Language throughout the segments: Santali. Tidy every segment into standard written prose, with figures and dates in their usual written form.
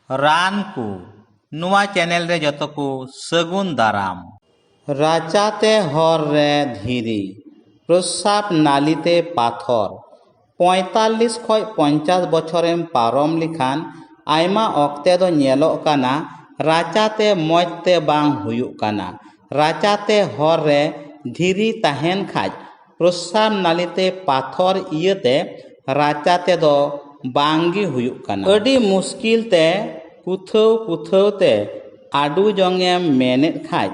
ᱨᱟᱱ ᱠᱚ ᱱᱚᱣᱟ ᱪᱮᱱᱮᱞ ᱨᱮ ᱡᱚᱛᱚ ᱠᱚ ᱥᱟᱹᱜᱩᱱ ᱫᱟᱨᱟᱢ। ᱨᱟᱪᱟᱛᱮ ᱦᱚᱨ ᱨᱮ ᱫᱷᱤᱨᱤ, ᱯᱨᱚᱥᱟᱵ ᱱᱟᱞᱤᱛᱮ ᱯᱟᱛᱷᱚᱨ। 45 ᱠᱷᱚᱡ 50 ᱵᱚᱪᱷᱚᱨᱮᱢ ᱯᱟᱨᱚᱢ ᱞᱮᱠᱷᱟᱱ ᱟᱭᱢᱟ ᱚᱠᱛᱮ ᱫᱚ ᱧᱮᱞᱚᱜ ᱠᱟᱱᱟ ᱨᱟᱪᱟᱛᱮ ᱢᱚᱡᱽ ᱛᱮ ᱵᱟᱝ ᱦᱩᱭᱩᱜ ᱠᱟᱱᱟ। ᱨᱟᱪᱟᱛᱮ ᱦᱚᱨ ᱨᱮ ᱫᱷᱤᱨᱤ ᱛᱟᱦᱮᱱ ᱠᱷᱟᱡ ᱯᱨᱚᱥᱟᱵ ᱱᱟᱞᱤᱛᱮ ᱯᱟᱛᱷᱚᱨ ᱤᱭᱟᱹᱛᱮ ᱨᱟᱪᱟ ᱛᱮᱫᱚ ᱵᱟᱝᱜᱮ ᱦᱩᱭᱩᱜ ᱠᱟᱱᱟ। ᱟᱹᱰᱤ ᱢᱩᱥᱠᱤᱞ ᱛᱮ ᱯᱩᱛᱷᱟᱹᱣ ᱛᱮ ᱟᱰᱩ ᱡᱚᱝᱮᱢ ᱢᱮᱱᱮᱫ ᱠᱷᱟᱡ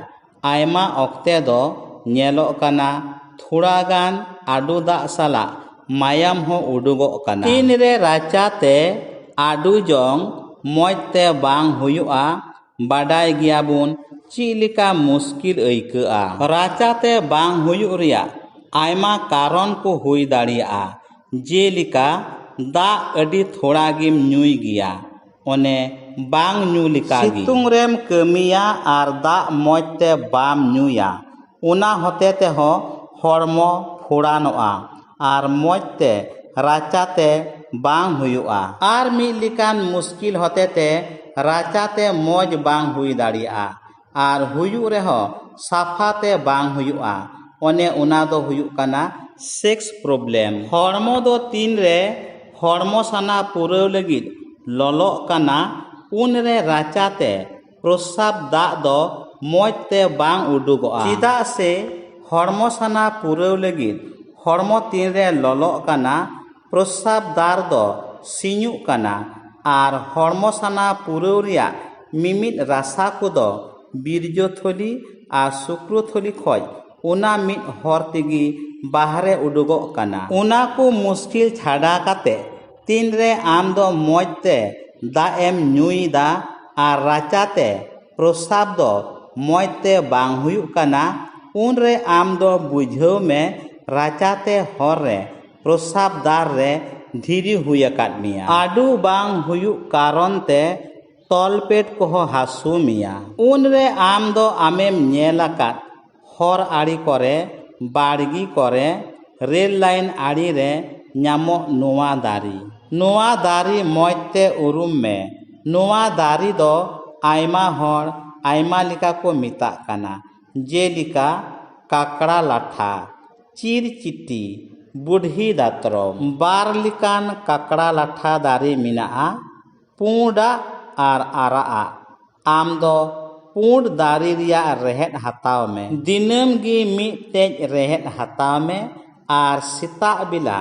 ᱟᱭᱢᱟ ᱚᱠᱛᱮ ᱫᱚ ᱧᱮᱞᱚᱜ ᱠᱟᱱᱟ ᱛᱷᱚᱲᱟ ᱜᱟᱱ ᱟᱰᱩ ᱫᱟᱜ ᱥᱟᱞᱟᱜ ᱢᱟᱭᱟᱢ ᱦᱚᱸ ᱩᱰᱩᱠᱚᱜ ᱠᱟᱱᱟ। ᱛᱤᱱᱨᱮ ᱨᱟᱪᱟᱛᱮ ᱟᱰᱩ ᱡᱚᱝ ᱢᱚᱡᱽ ᱛᱮ ᱵᱟᱝ ᱦᱩᱭᱩᱜᱼᱟ ᱵᱟᱰᱟᱭ ᱜᱮᱭᱟᱵᱚᱱ ᱪᱮᱫ ᱞᱮᱠᱟ ᱢᱩᱥᱠᱤᱞ ᱟᱹᱭᱠᱟᱹᱜᱼᱟ। ᱨᱟᱪᱟᱛᱮ ᱵᱟᱝ ᱦᱩᱭᱩᱜ ᱨᱮᱭᱟᱜ ᱟᱭᱢᱟ ᱠᱟᱨᱚᱱ ᱠᱚ ᱦᱩᱭ ᱫᱟᱲᱮᱭᱟᱜᱼᱟ। ᱡᱮᱞᱮᱠᱟ ᱫᱟᱜ ᱟᱹᱰᱤ ᱛᱷᱚᱲᱟ ᱜᱮᱢ ᱧᱩᱭ ᱜᱮᱭᱟ, ᱚᱱᱮ ᱵᱟᱝ ᱧᱩ ᱞᱮᱠᱟᱜᱮ। ᱥᱤᱛᱩᱝ ᱨᱮᱢ ᱠᱟᱹᱢᱤᱭᱟ ᱟᱨ ᱫᱟᱜ ᱢᱚᱡᱽ ᱛᱮ ᱵᱟᱢ ᱧᱩᱭᱟ, ᱚᱱᱟ ᱦᱚᱛᱮ ᱛᱮᱦᱚᱸ ᱦᱚᱲᱢᱚ ᱯᱷᱳᱲᱟᱱᱚᱜᱼᱟ ᱟর ᱢᱚᱡᱽ ᱛᱮ ᱨᱟᱪᱟᱛᱮ ᱵᱟᱝ ᱦᱩᱭᱩᱜᱼᱟ। ᱟᱨ ᱢᱤᱫ ᱞᱮᱠᱟᱱ ᱢᱩᱥᱠᱤᱞ ᱦᱚᱛᱮ te ᱨᱟᱪᱟᱛᱮ ᱢᱚᱡᱽ ᱵᱟᱝ ᱦᱩᱭ ᱫᱟᱲᱮᱭᱟᱜᱼᱟ ᱟᱨ ᱦᱩᱭᱩᱜ ᱨᱮᱦᱚᱸ ᱥᱟᱯᱷᱟᱛᱮ ᱵᱟᱝ ᱦᱩᱭᱩᱜᱼᱟ, ᱚᱱᱮ ᱚᱱᱟ ᱫᱚ ᱦᱩᱭᱩᱜ ᱠᱟᱱᱟ ᱥᱮক্স ᱯᱨᱚᱵᱞᱮᱢ। ᱦᱚᱲᱢᱚ ᱫᱚ ᱛᱤᱱᱨᱮ ᱦᱚᱲᱢᱚ ᱥᱟᱱᱟ ᱯᱩᱨᱟᱹᱣ ᱞᱟᱹᱜᱤᱫ ᱞᱚᱞᱚᱜ ᱠᱟᱱᱟ ᱩᱱᱨᱮ ᱨᱟᱪᱟᱛᱮ ᱯᱨᱚᱥᱟᱵ ᱫᱟᱜ ᱫᱚ ᱢᱚᱡᱽ ᱛᱮ ᱵᱟᱝ ᱩᱰᱩᱠᱚᱜᱼᱟ। ᱪᱮᱫᱟᱜ ᱥᱮ ᱦᱚᱲᱢᱚ ᱥᱟᱱᱟ ᱯᱩᱨᱟᱹᱣ ᱞᱟᱹᱜᱤᱫ হড়মো তিনরে ললক কানা প্রস্রাব দ্বার দ সিᱧᱩᱜ কানা আর হড়মো সানা পুরᱟᱹᱣ ᱨᱮᱭᱟᱜ ᱢᱤᱢᱤᱫ ᱨᱟᱥᱟ ᱠᱚᱫᱚ ᱵᱤᱨᱡᱚ ᱛᱷᱚᱞᱤ ᱟᱨ ᱥᱩᱠᱨᱚ ᱛᱷᱚᱞᱤ ᱠᱷᱚᱡ ᱚᱱᱟ ᱢᱤᱫ ᱦᱚᱨ ᱛᱮᱜᱮ ᱵᱟᱦᱨᱮ ᱩᱰᱩᱠᱚᱜ ᱠᱟᱱᱟ। ᱚᱱᱟ ᱠᱚ ᱢᱩᱥᱠᱤᱞ ᱪᱷᱟᱰᱟ ᱠᱟᱛᱮ ᱛᱤᱱᱨᱮ ᱟᱢ ᱫᱚ ᱢᱚᱡᱽ ᱛᱮ ᱫᱟᱜ ᱮᱢ ᱧᱩᱭᱮᱫᱟ ᱟᱨ ᱨᱟᱪᱟᱛᱮ ᱯᱨᱚᱥᱟᱵ ᱫᱚ ᱢᱚᱡᱽ ᱛᱮ ᱵᱟᱝ ᱦᱩᱭᱩᱜ ᱠᱟᱱᱟ, ᱩᱱᱨᱮ ᱟᱢ ᱫᱚ ᱵᱩᱡᱷᱟᱹᱣ ᱢᱮ ᱨᱟᱪᱟᱛᱮ ᱦᱚᱨ ᱨᱮ ᱯᱨᱚᱥᱟᱵ ᱫᱟᱨ ᱨᱮ ᱫᱷᱤᱨᱤ ᱦᱩᱭ ᱟᱠᱟᱫ ᱢᱮᱭᱟ। ᱟᱰᱩ ᱵᱟᱝ ᱦᱩᱭᱩᱜ ᱠᱟᱨᱚᱱ te ᱛᱚᱞᱯᱮᱴ ᱠᱚᱦᱚᱸ ᱦᱟᱹᱥᱩ ᱢᱮᱭᱟ। ᱩᱱᱨᱮ ᱟᱢ ᱫᱚ ᱟᱢᱮᱢ ᱧᱮᱞ ᱟᱠᱟᱫ ᱦᱚᱨ ᱟᱲᱤ ᱠᱚᱨᱮ, ᱵᱟᱲᱜᱤ ᱠᱚᱨᱮ, ᱨᱮᱞ ᱞᱟᱭᱤᱱ ᱟᱲᱤ ᱨᱮ ᱧᱟᱢᱚᱜ ᱱᱚᱣᱟ ᱫᱟᱨᱤ। ᱱᱚᱣᱟ ᱫᱟᱨᱤ ᱢᱚᱡᱽ ᱛᱮ ᱩᱨᱩᱢ ᱢᱮ। ᱱᱚᱣᱟ ᱫᱟᱨᱤ ᱫᱚ ᱟᱭᱢᱟ ᱦᱚᱲ ᱟᱭᱢᱟ ᱞᱮᱠᱟ ᱠᱚ ᱢᱮᱛᱟᱜ ᱠᱟᱱᱟ, ᱡᱮᱞᱮᱠᱟ ᱠᱟᱠᱲᱟ ᱞᱟᱴᱷᱟ, চিরচিটি, বুঢ়ী দাতরম। বার লেকান কাকড়া লাঠা দারে মেনাᱜᱼᱟ, পুᱸᱰᱟᱜ ᱟᱨ ᱟᱨᱟᱜᱼᱟᱜ। ᱟᱢ ᱫᱚ ᱯᱩᱸᱰ ᱫᱟᱨᱮ ᱨᱮᱭᱟᱜ ᱨᱮᱦᱮᱫ ᱦᱟᱛᱟᱣ ᱢᱮ। ᱫᱤᱱᱟᱹᱢ ᱜᱮ ᱢᱤᱫᱴᱮᱡ ᱨᱮᱦᱮᱫ ᱦᱟᱛᱟᱣ ᱢᱮ ᱟᱨ ᱥᱮᱛᱟᱜ ᱵᱮᱞᱟ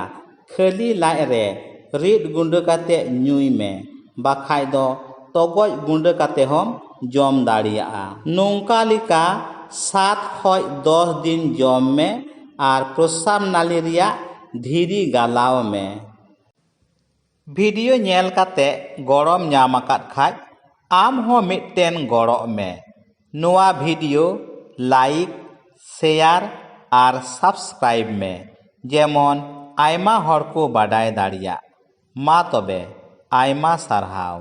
ᱠᱷᱟᱹᱞᱤ ᱞᱟᱡ ᱨᱮ ᱨᱤᱫ ᱜᱩᱸᱰᱟᱹ ᱠᱟᱛᱮ ᱧᱩᱭ ᱢᱮ, ᱵᱟᱠᱷᱟᱡ ᱫᱚ ᱛᱚᱜᱚᱡ ᱜᱩᱸᱰᱟᱹ ᱠᱟᱛᱮ ᱦᱚᱢ ᱡᱚᱢ ᱫᱟᱲᱮᱭᱟᱜᱼᱟ। ᱱᱚᱝᱠᱟ ᱞᱮᱠᱟ 7 ᱠᱷᱚᱡ 10 ᱫᱤᱱ ᱡᱚᱢ ᱢᱮ আর প্রস্রাব নালী রিয়াক ধীরি গালাও মে। ভিডিও ñᱮᱞ কাতে গড়ম ñাম আকাদ খাজ আম হো মিদটেন গড়ᱚᱜ মে। নোয়া ভিডিও লাইক, শেয়ার আর সাবস্ক্রাইব মে, যেমন আয়মা হড় কো বাডায় দাড়িয়া। মা তবে আয়মা সারহাও।